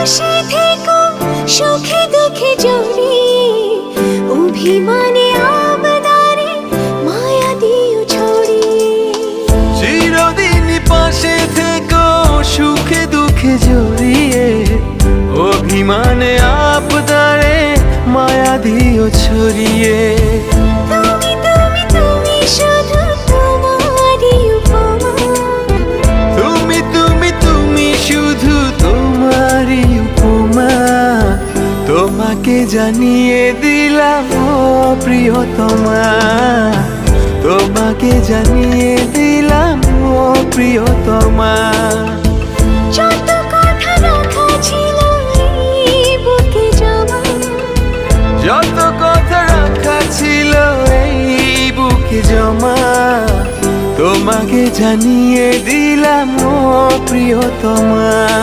পাশে থেকো সুখে দুঃখে জড়িয়ে, অভিমানে আবদারে মায়া দিও ছড়িয়ে। চিরদিন পাশে থেকো সুখে দুঃখে জড়িয়ে, অভিমানে আবদারে মায়া দিও ছড়িয়ে। তুমি তুমি তুমি শুধু তোমারই উপমা, তুমি তুমি তুমি শুধু তোমারই উপমা। তোমাকে জানিয়ে দিলাম ও প্রিয়তমা, তোমাকে জানিয়ে দিলাম ও প্রিয়তমা। যত কথা রাখা ছিল এই বুকে জমা, যত কথা রাখা ছিল এই বুকে জমা, তোমাকে জানিয়ে দিলাম ও প্রিয়তমা।